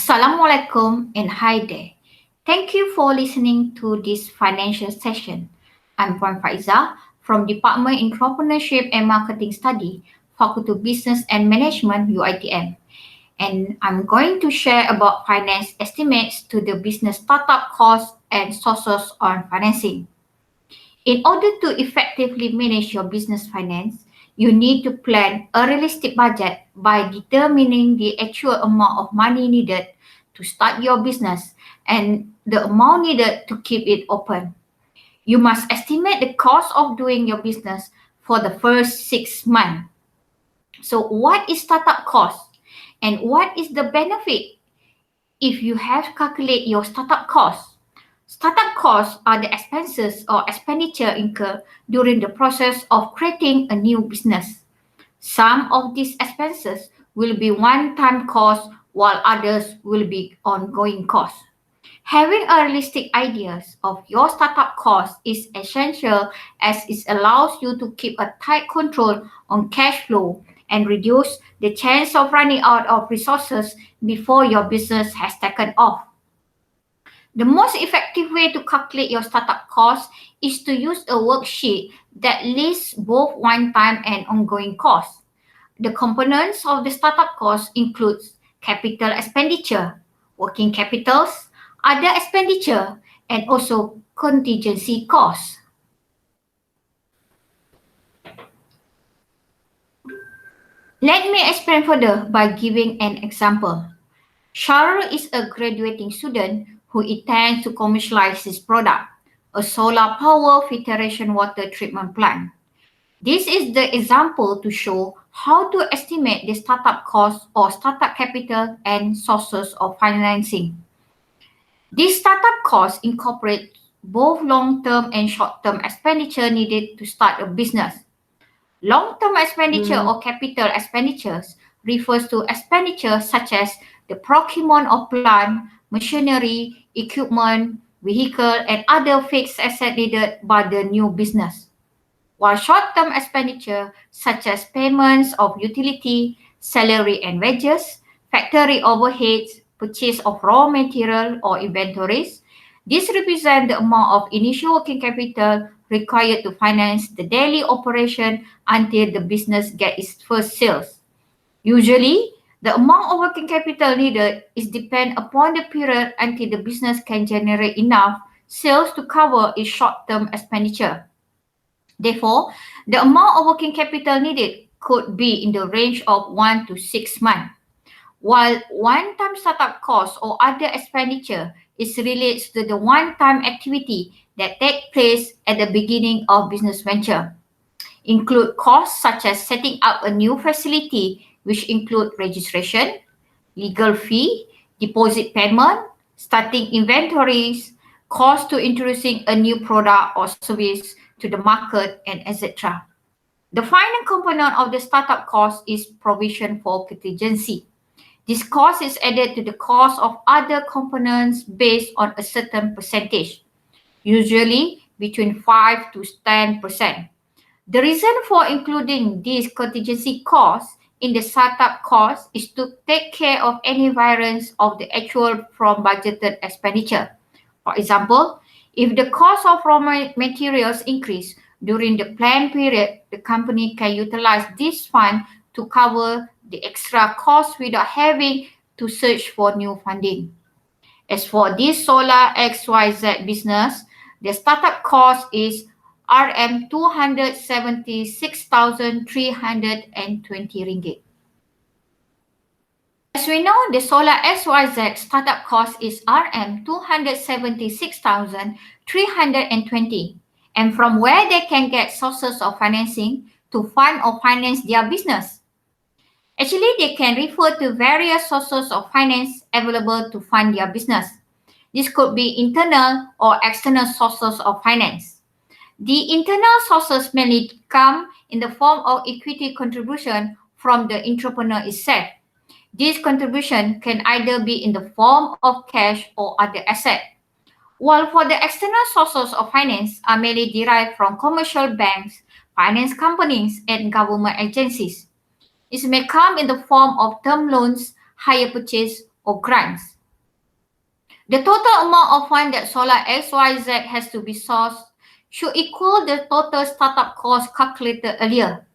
Assalamualaikum and hi there. Thank you for listening to this financial session. I'm Puan Faiza from Department Entrepreneurship and Marketing Study, Faculty of Business and Management UITM. And I'm going to share about finance estimates to the business startup costs and sources on financing. In order to effectively manage your business finance, you need to plan a realistic budget by determining the actual amount of money needed to start your business and the amount needed to keep it open. You must estimate the cost of doing your business for the first 6 months. So, what is startup cost and what is the benefit if you have to calculate your startup cost? Startup costs are the expenses or expenditure incurred during the process of creating a new business. Some of these expenses will be one-time costs while others will be ongoing costs. Having a realistic idea of your startup cost is essential as it allows you to keep a tight control on cash flow and reduce the chance of running out of resources before your business has taken off. The most effective way to calculate your startup cost is to use a worksheet that lists both one-time and ongoing costs. The components of the startup cost includes capital expenditure, working capitals, other expenditure, and also contingency costs. Let me explain further by giving an example. Shahrul is a graduating student who intends to commercialize his product, a solar power filtration water treatment plant. This is the example to show how to estimate the startup cost or startup capital and sources of financing. This startup cost incorporates both long-term and short-term expenditure needed to start a business. Long-term expenditure or capital expenditures refers to expenditures such as the procurement of plant, machinery, equipment, vehicle, and other fixed assets needed by the new business. While short-term expenditure such as payments of utility, salary and wages, factory overheads, purchase of raw material or inventories, this represent the amount of initial working capital required to finance the daily operation until the business gets its first sales. Usually, the amount of working capital needed is depend upon the period until the business can generate enough sales to cover its short-term expenditure. Therefore, the amount of working capital needed could be in the range of 1 to 6 months. While one-time startup cost or other expenditure is relates to the one-time activity that take place at the beginning of business venture. Include costs such as setting up a new facility, which include registration, legal fee, deposit payment, starting inventories, cost to introducing a new product or service to the market, and etc. The final component of the startup cost is provision for contingency. This cost is added to the cost of other components based on a certain percentage, usually between 5 to 10%. The reason for including these contingency costs in the startup cost is to take care of any variance of the actual from budgeted expenditure. For example, if the cost of raw materials increase during the planned period, the company can utilize this fund to cover the extra cost without having to search for new funding. As for this Solar XYZ business, the startup cost is RM 276,320 ringgit. As we know, the Solar XYZ startup cost is RM 276,320, and from where they can get sources of financing to fund or finance their business. Actually, they can refer to various sources of finance available to fund their business. This could be internal or external sources of finance. The internal sources mainly come in the form of equity contribution from the entrepreneur itself. This contribution can either be in the form of cash or other asset. While for the external sources of finance are mainly derived from commercial banks, finance companies, and government agencies. It may come in the form of term loans, hire purchase, or grants. The total amount of fund that Solar XYZ has to be sourced should equal the total startup cost calculated earlier.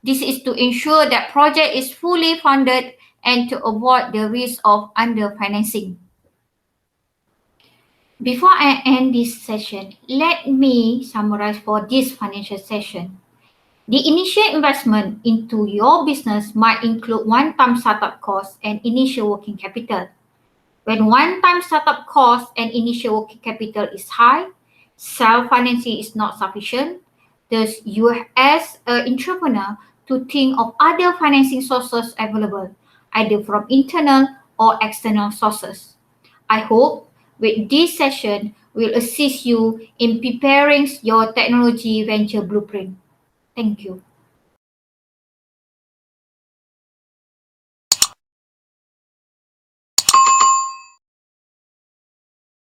This is to ensure that project is fully funded and to avoid the risk of underfinancing. Before I end this session, let me summarize for this financial session. The initial investment into your business might include one-time startup costs and initial working capital. When one-time startup cost and initial working capital is high, self-financing is not sufficient. Thus, you as an entrepreneur to think of other financing sources available, either from internal or external sources. I hope with this session will assist you in preparing your technology venture blueprint. Thank you.